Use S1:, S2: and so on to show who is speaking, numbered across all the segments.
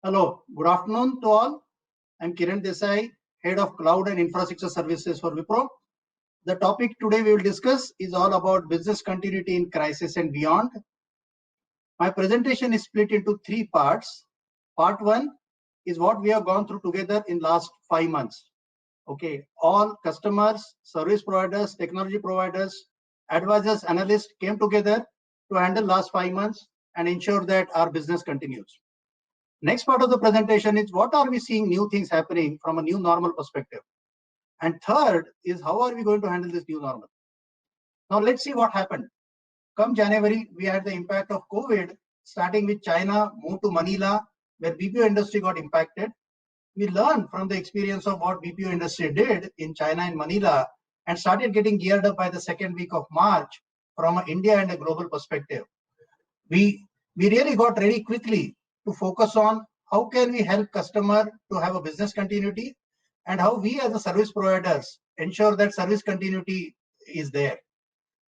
S1: Hello, good afternoon to all. I'm Kiran Desai, Head of Cloud and Infrastructure Services for Wipro. The topic today we will discuss is all about business continuity in crisis and beyond. My presentation is split into three parts. Part one is what we have gone through together in last 5 months. Okay, all customers, service providers, technology providers, advisors, analysts came together to handle last 5 months and ensure that our business continues. Next part of the presentation is what are we seeing new things happening from a new normal perspective. And third is how are we going to handle this new normal. Now let's see what happened. Come January, we had the impact of COVID, starting with China, moved to Manila, where BPO industry got impacted. We learned from the experience of what BPO industry did in China and Manila and started getting geared up by the second week of March from an India and a global perspective. We really got ready quickly to focus on how can we help customer to have a business continuity and how we as a service providers ensure that service continuity is there.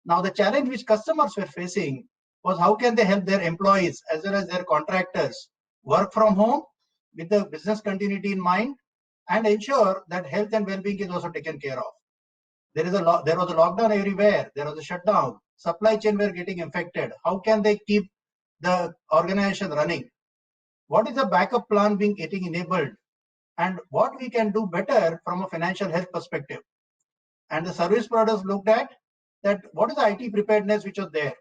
S1: Now the challenge which customers were facing was how can they help their employees as well as their contractors work from home with the business continuity in mind and ensure that health and well-being is also taken care of. There was a lockdown everywhere, there was a shutdown, supply chain were getting affected. How can they keep the organization running? What is the backup plan getting enabled and what we can do better from a financial health perspective. And the service providers looked at that what is the IT preparedness which was there.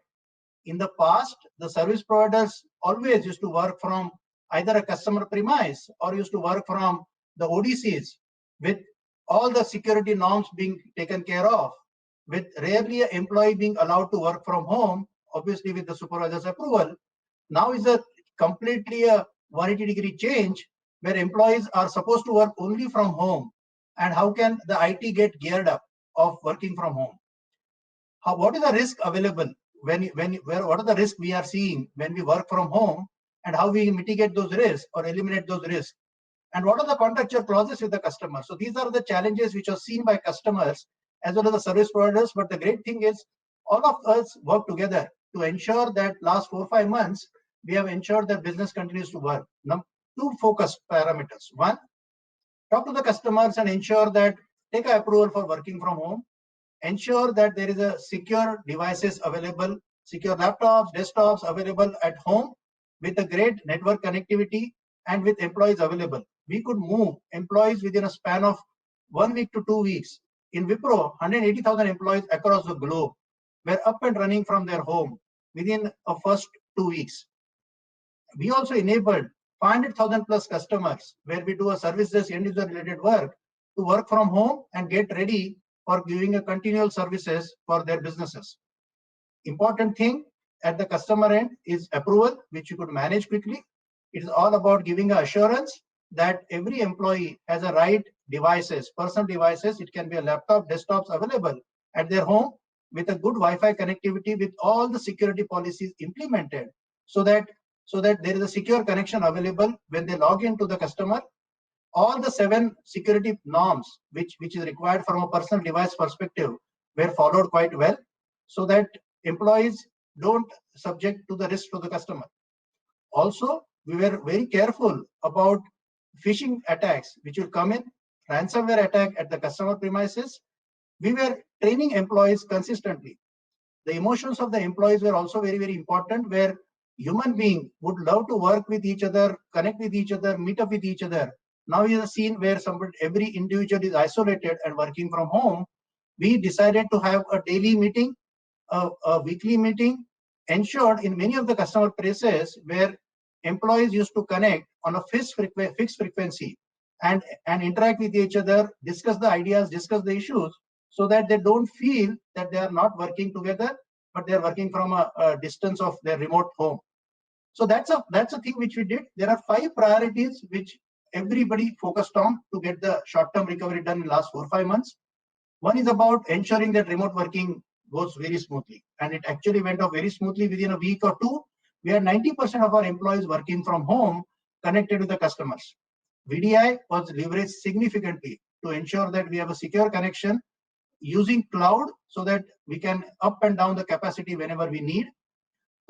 S1: In the past, the service providers always used to work from either a customer premise or used to work from the ODCs with all the security norms being taken care of, with rarely an employee being allowed to work from home, obviously with the supervisor's approval. Now is a completely a 180-degree change where employees are supposed to work only from home. And how can the IT get geared up of working from home? What is the risk available what are the risks we are seeing when we work from home and how we mitigate those risks or eliminate those risks? And what are the contractual clauses with the customer? So these are the challenges which are seen by customers as well as the service providers. But the great thing is all of us work together to ensure that last 4-5 months, we have ensured that business continues to work. Two focus parameters. One, talk to the customers and ensure that take an approval for working from home. Ensure that there is a secure devices available, secure laptops, desktops available at home with a great network connectivity and with employees available. We could move employees within a span of 1 week to 2 weeks. In Wipro, 180,000 employees across the globe were up and running from their home within the first 2 weeks. We also enabled 500,000 plus customers where we do a service desk end user related work to work from home and get ready for giving a continual services for their businesses. Important thing at the customer end is approval, which you could manage quickly. It is all about giving assurance that every employee has a right devices, personal devices. It can be a laptop, desktops available at their home with a good Wi-Fi connectivity with all the security policies implemented so that there is a secure connection available when they log into the customer. All the 7 security norms which is required from a personal device perspective were followed quite well so that employees don't subject to the risk to the customer. Also, we were very careful about phishing attacks which will come in, ransomware attack at the customer premises. We were training employees consistently. The emotions of the employees were also very, very important, where human being would love to work with each other, connect with each other, meet up with each other. Now we have seen where every individual is isolated and working from home. We decided to have a daily meeting, a weekly meeting, ensured in many of the customer places where employees used to connect on a fixed frequency and interact with each other, discuss the ideas, discuss the issues, so that they don't feel that they are not working together, but they are working from a distance of their remote home. So that's a thing which we did. There are 5 priorities which everybody focused on to get the short-term recovery done in the last 4-5 months. One is about ensuring that remote working goes very smoothly, and it actually went off very smoothly. Within a week or 2, we had 90% of our employees working from home connected with the customers. VDI was leveraged significantly to ensure that we have a secure connection using cloud so that we can up and down the capacity whenever we need.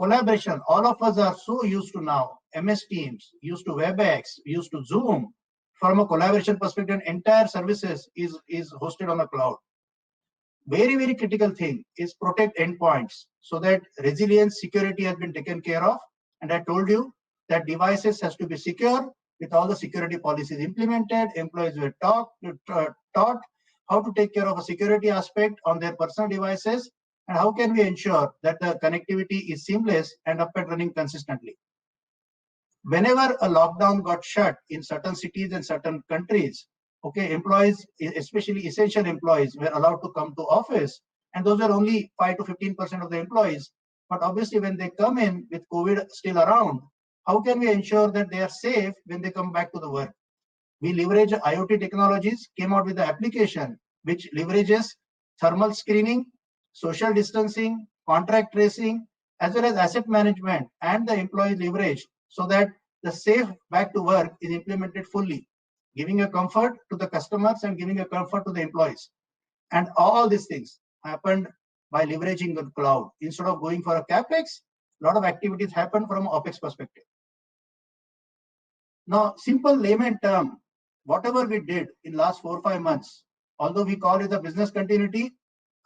S1: Collaboration, all of us are so used to now MS Teams, used to WebEx, used to Zoom. From a collaboration perspective, entire services is hosted on the cloud. Very, very critical thing is protect endpoints so that resilience, security has been taken care of. And I told you that devices has to be secure with all the security policies implemented. Employees were taught how to take care of a security aspect on their personal devices, and how can we ensure that the connectivity is seamless and up and running consistently. Whenever a lockdown got shut in certain cities and certain countries, okay, employees, especially essential employees, were allowed to come to office, and those were only 5 to 15% of the employees. But obviously, when they come in with COVID still around, how can we ensure that they are safe when they come back to the work? We leverage IoT technologies, came out with the application which leverages thermal screening, social distancing, contract tracing, as well as asset management and the employee leverage, so that the safe back to work is implemented fully, giving a comfort to the customers and giving a comfort to the employees. And all these things happened by leveraging the cloud. Instead of going for a CapEx, a lot of activities happen from an OpEx perspective. Now, simple layman term, whatever we did in last 4 or 5 months, although we call it the business continuity,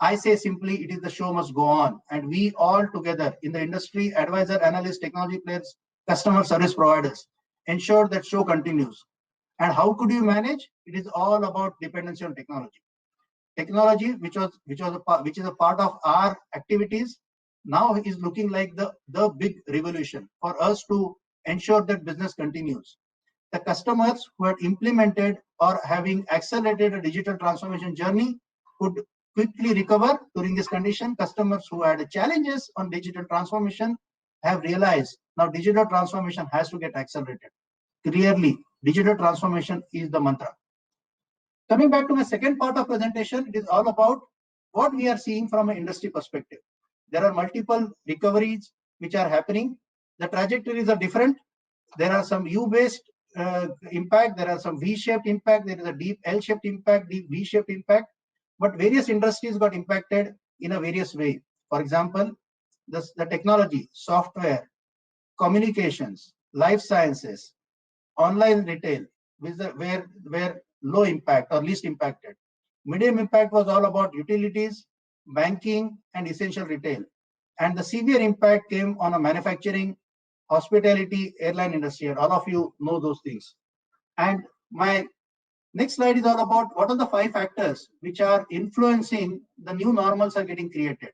S1: I say simply it is the show must go on. And we all together in the industry, advisor, analyst, technology players, customer service providers, ensure that show continues. And how could you manage? It is all about dependency on technology. Technology, which is a part of our activities, now is looking like the big revolution for us to ensure that business continues. The customers who had implemented or having accelerated a digital transformation journey could quickly recover during this condition. Customers who had challenges on digital transformation have realized now digital transformation has to get accelerated. Clearly, digital transformation is the mantra. Coming back to my second part of presentation, it is all about what we are seeing from an industry perspective. There are multiple recoveries which are happening. The trajectories are different. There are some U-based impact, there are some V-shaped impact, there is a deep L-shaped impact, deep V-shaped impact, but various industries got impacted in a various way. For example, the technology, software, communications, life sciences, online retail, where low impact or least impacted. Medium impact was all about utilities, banking, and essential retail. And the severe impact came on a manufacturing, hospitality, airline industry, and all of you know those things. And my next slide is all about what are the 5 factors which are influencing the new normals are getting created.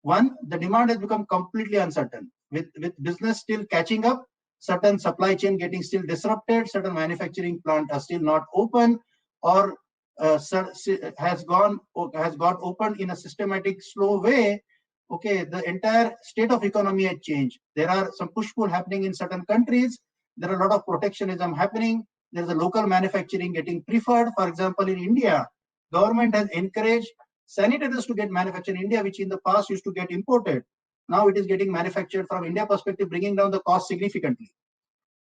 S1: One, the demand has become completely uncertain, with business still catching up, certain supply chain getting still disrupted, certain manufacturing plant are still not open, or has got opened in a systematic, slow way. Okay, the entire state of economy has changed. There are some push-pull happening in certain countries. There are a lot of protectionism happening. There's a local manufacturing getting preferred. For example, in India, government has encouraged sanitizers to get manufactured in India, which in the past used to get imported. Now it is getting manufactured from India perspective, bringing down the cost significantly.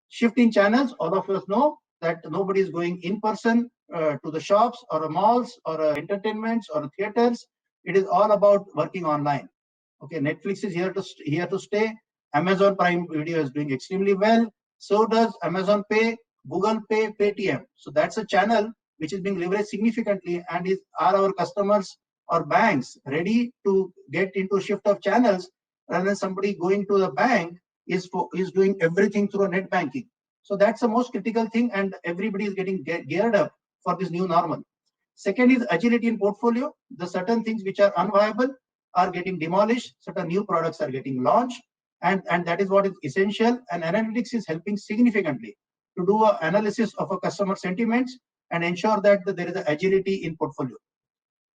S1: Shift in channels, all of us know that nobody is going in person to the shops or malls or entertainments or theaters. It is all about working online. Okay, Netflix is here to stay. Amazon Prime Video is doing extremely well. So does Amazon Pay, Google Pay, Paytm. So that's a channel which is being leveraged significantly, and are our customers or banks ready to get into a shift of channels rather than somebody going to the bank is doing everything through a net banking. So that's the most critical thing, and everybody is getting geared up for this new normal. Second is agility in portfolio. The certain things which are unviable are getting demolished, certain new products are getting launched, and that is what is essential. And analytics is helping significantly to do an analysis of a customer sentiments and ensure that there is an agility in portfolio.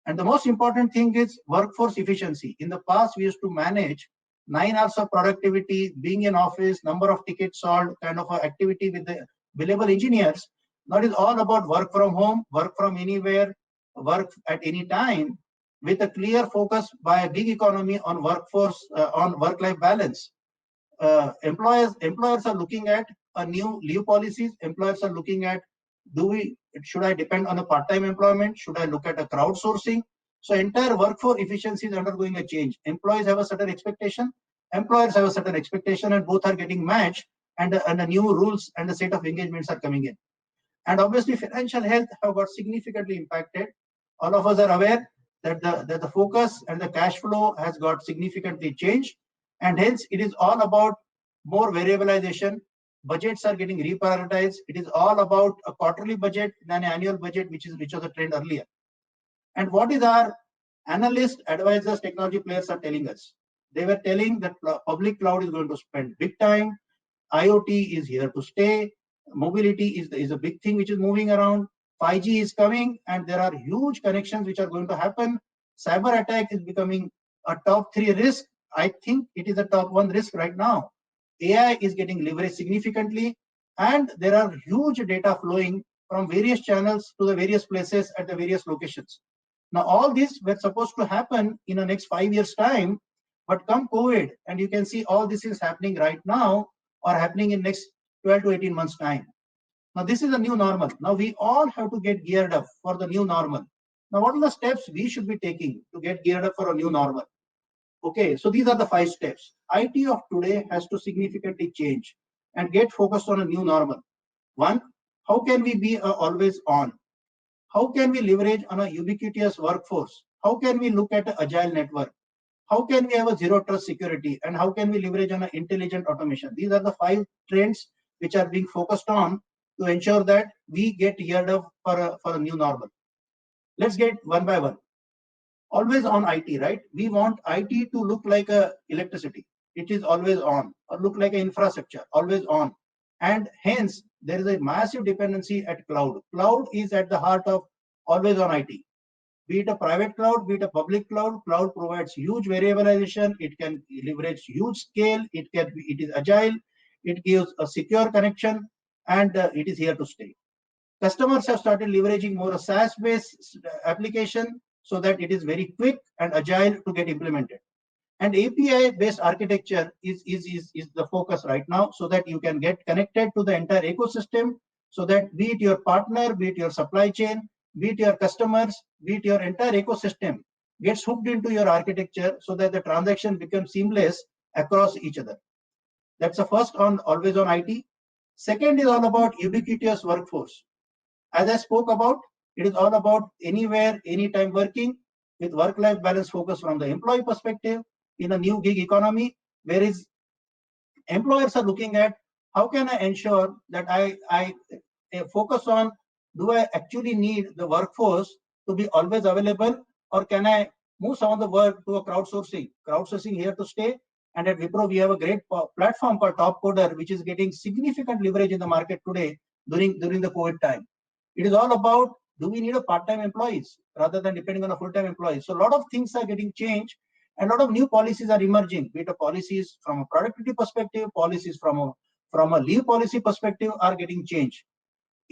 S1: And the most important thing is workforce efficiency. In the past, we used to manage 9 hours of productivity, being in office, number of tickets solved, kind of activity with the billable engineers. Now it is all about work from home, work from anywhere, work at any time, with a clear focus by a gig economy on workforce, on work-life balance. Employers are looking at a new leave policies. Employers are looking at, should I depend on a part-time employment? Should I look at a crowdsourcing? So entire workforce efficiency is undergoing a change. Employees have a certain expectation. Employers have a certain expectation, and both are getting matched, and the new rules and the set of engagements are coming in. And obviously, financial health have got significantly impacted. All of us are aware that the focus and the cash flow has got significantly changed, and hence it is all about more variabilization. Budgets are getting reprioritized. It is all about a quarterly budget than an annual budget, which was a trend earlier. And what is our analyst, advisors, technology players are telling us? They were telling that public cloud is going to spend big time. IoT is here to stay. Mobility is a big thing which is moving around. 5G is coming, and there are huge connections which are going to happen. Cyber attack is becoming a top 3 risk. I think it is a top 1 risk right now. AI is getting leveraged significantly, and there are huge data flowing from various channels to the various places at the various locations. Now, all this were supposed to happen in the next 5 years' time, but come COVID, and you can see all this is happening right now or happening in next 12 to 18 months' time. Now, this is a new normal. Now, we all have to get geared up for the new normal. Now, what are the steps we should be taking to get geared up for a new normal? Okay, so these are the 5 steps. IT of today has to significantly change and get focused on a new normal. 1, how can we be always on? How can we leverage on a ubiquitous workforce? How can we look at an agile network? How can we have a zero trust security? And how can we leverage on an intelligent automation? These are the 5 trends which are being focused on to ensure that we get geared up for a new normal. Let's get one by one. Always on IT, right? We want IT to look like electricity. It is always on, or look like an infrastructure, always on. And hence, there is a massive dependency at cloud. Cloud is at the heart of always on IT. Be it a private cloud, be it a public cloud, cloud provides huge variabilization. It can leverage huge scale. It is agile. It gives a secure connection, and it is here to stay. Customers have started leveraging more a SaaS-based application so that it is very quick and agile to get implemented. And API-based architecture is the focus right now, so that you can get connected to the entire ecosystem, so that be it your partner, be it your supply chain, be it your customers, be it your entire ecosystem gets hooked into your architecture, so that the transaction becomes seamless across each other. That's the first on always on IT. Second is all about ubiquitous workforce. As I spoke about, it is all about anywhere, anytime working with work-life balance focus from the employee perspective in a new gig economy, whereas employers are looking at how can I ensure that I focus on, do I actually need the workforce to be always available, or can I move some of the work to a crowdsourcing? Crowdsourcing here to stay. And at Wipro, we have a great platform called Topcoder, which is getting significant leverage in the market today during the COVID time. It is all about, do we need a part-time employees rather than depending on a full-time employee? So a lot of things are getting changed, and a lot of new policies are emerging. Be it policies from a productivity perspective, policies from a leave policy perspective are getting changed.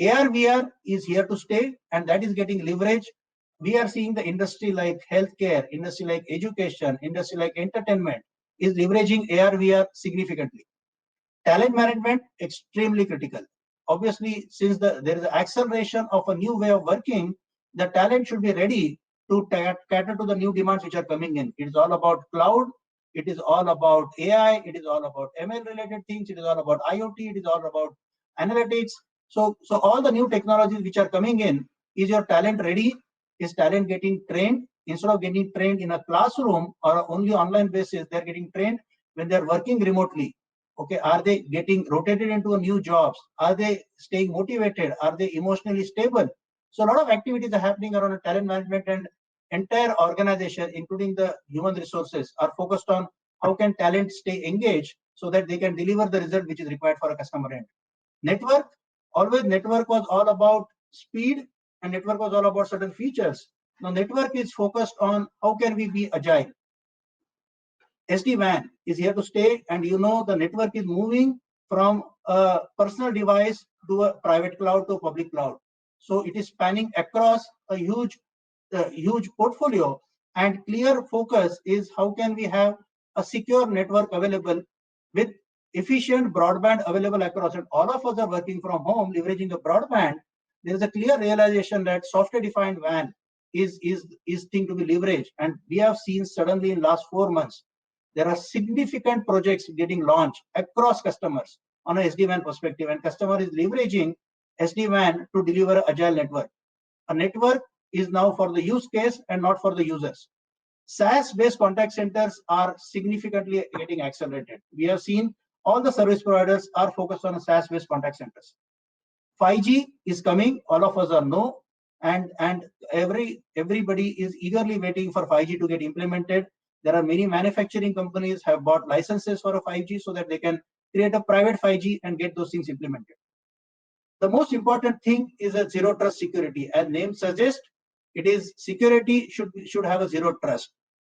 S1: AR/VR is here to stay, and that is getting leverage. We are seeing the industry like healthcare, industry like education, industry like entertainment is leveraging AR/VR significantly. Talent management, extremely critical. Obviously, since there is an acceleration of a new way of working, the talent should be ready to cater to the new demands which are coming in. It is all about cloud. It is all about AI. It is all about ML related things. It is all about IoT. It is all about analytics. So all the new technologies which are coming in, is your talent ready? Is talent getting trained? Instead of getting trained in a classroom or only online basis, they're getting trained when they're working remotely. Okay, are they getting rotated into new jobs? Are they staying motivated? Are they emotionally stable? So a lot of activities are happening around talent management, and entire organization, including the human resources, are focused on how can talent stay engaged so that they can deliver the result which is required for a customer end. Network, always network was all about speed, and network was all about certain features. Now network is focused on how can we be agile. SD-WAN is here to stay, and the network is moving from a personal device to a private cloud to a public cloud. So it is spanning across a huge portfolio, and clear focus is how can we have a secure network available with efficient broadband available across. And all of us are working from home, leveraging the broadband. There is a clear realization that software-defined WAN is thing to be leveraged, and we have seen suddenly in last 4 months there are significant projects getting launched across customers on a SD-WAN perspective, and customer is leveraging SD-WAN to deliver an agile network. A network is now for the use case and not for the users. SaaS-based contact centers are significantly getting accelerated. We have seen all the service providers are focused on SaaS-based contact centers. 5G is coming, all of us are know, and everybody is eagerly waiting for 5G to get implemented. There are many manufacturing companies have bought licenses for a 5G so that they can create a private 5G and get those things implemented. The most important thing is a zero trust security. As name suggests, it is security should have a zero trust.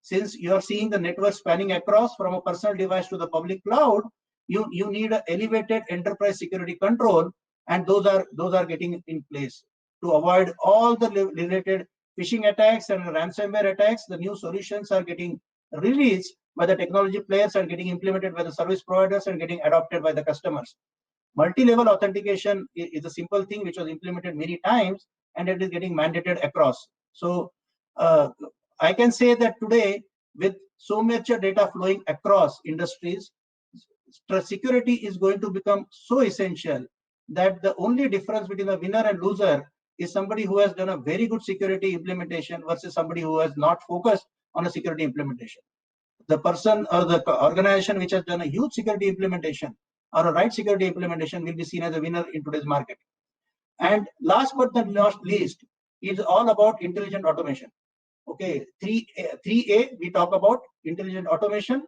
S1: Since you are seeing the network spanning across from a personal device to the public cloud, you need an elevated enterprise security control, and those are getting in place to avoid all the related phishing attacks and ransomware attacks. The new solutions are getting released by the technology players and getting implemented by the service providers and getting adopted by the customers. Multi-level authentication is a simple thing which was implemented many times, and it is getting mandated across. So I can say that today, with so much data flowing across industries, security is going to become so essential that the only difference between a winner and loser is somebody who has done a very good security implementation versus somebody who has not focused on a security implementation. The person or the organization which has done a huge security implementation or a right security implementation will be seen as a winner in today's market. And last but not least is all about intelligent automation. Okay, 3A, we talk about intelligent automation,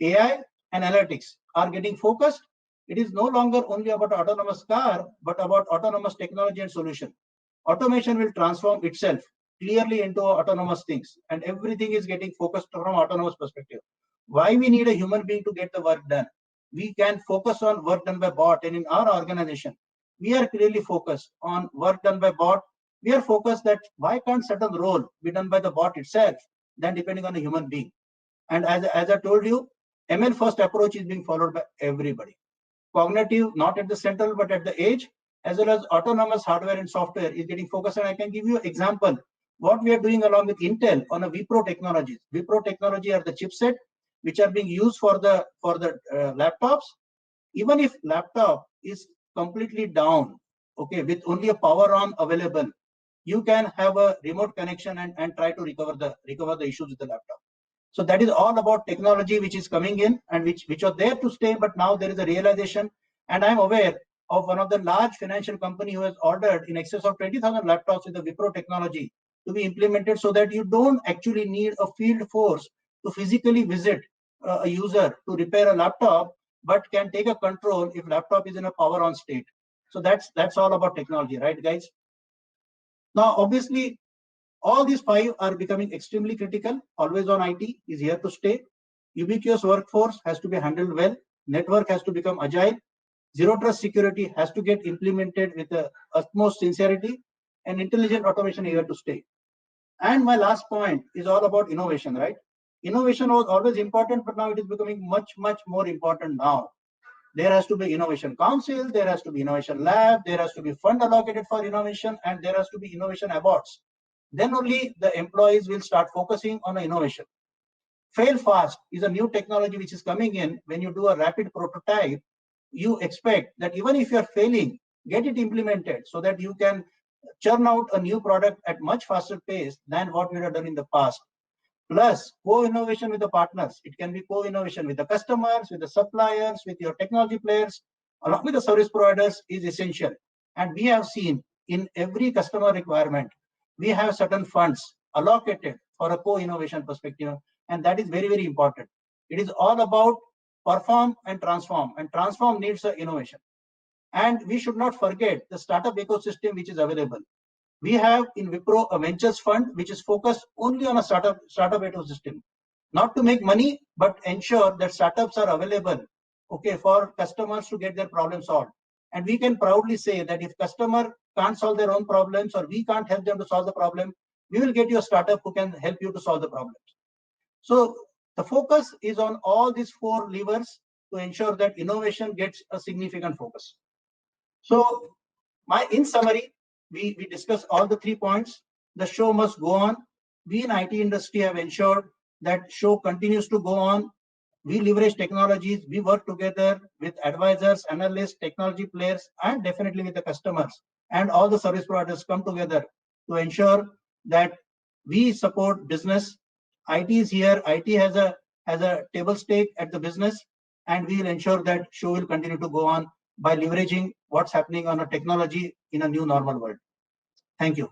S1: AI and analytics are getting focused. It is no longer only about autonomous car, but about autonomous technology and solution. Automation will transform itself clearly into autonomous things, and everything is getting focused from autonomous perspective. Why we need a human being to get the work done? We can focus on work done by bot, and in our organization, we are clearly focused on work done by bot. We are focused that why can't certain role be done by the bot itself than depending on a human being? And as I told you, ML first approach is being followed by everybody. Cognitive, not at the central, but at the edge, as well as autonomous hardware and software is getting focused. And I can give you an example. What we are doing along with Intel on a Wipro technologies. Wipro technology are the chipset which are being used for the laptops. Even if laptop is completely down, okay, with only a power on available, you can have a remote connection and try to recover the issues with the laptop. So that is all about technology which is coming in and which are there to stay, but now there is a realization. And I'm aware of one of the large financial company who has ordered in excess of 20,000 laptops with the Wipro technology to be implemented, so that you don't actually need a field force to physically visit a user to repair a laptop, but can take a control if laptop is in a power on state. So that's all about technology, right, guys? Now, obviously, all these five are becoming extremely critical. Always on IT is here to stay. Ubiquitous workforce has to be handled well. Network has to become agile. Zero trust security has to get implemented with the utmost sincerity, and intelligent automation is here to stay. And my last point is all about innovation, right? Innovation was always important, but now it is becoming much, much more important now. There has to be innovation council, there has to be innovation lab, there has to be fund allocated for innovation, and there has to be innovation awards. Then only the employees will start focusing on innovation. Fail fast is a new technology which is coming in. When you do a rapid prototype, you expect that even if you're failing, get it implemented so that you can churn out a new product at much faster pace than what we have done in the past. Plus, co-innovation with the partners. It can be co-innovation with the customers, with the suppliers, with your technology players, along with the service providers is essential. And we have seen in every customer requirement, we have certain funds allocated for a co-innovation perspective, and that is very, very important. It is all about perform and transform needs an innovation. And we should not forget the startup ecosystem which is available. We have in Wipro a ventures fund which is focused only on a startup ecosystem, not to make money, but ensure that startups are available, okay, for customers to get their problems solved. And we can proudly say that if customer can't solve their own problems or we can't help them to solve the problem, we will get you a startup who can help you to solve the problems. So the focus is on all these four levers to ensure that innovation gets a significant focus. So in summary, we discussed all the 3 points. The show must go on. We in IT industry have ensured that show continues to go on. We leverage technologies, we work together with advisors, analysts, technology players, and definitely with the customers. And all the service providers come together to ensure that we support business. IT is here. IT has a table stake at the business, and we will ensure that show will continue to go on by leveraging what's happening on a technology in a new normal world. Thank you.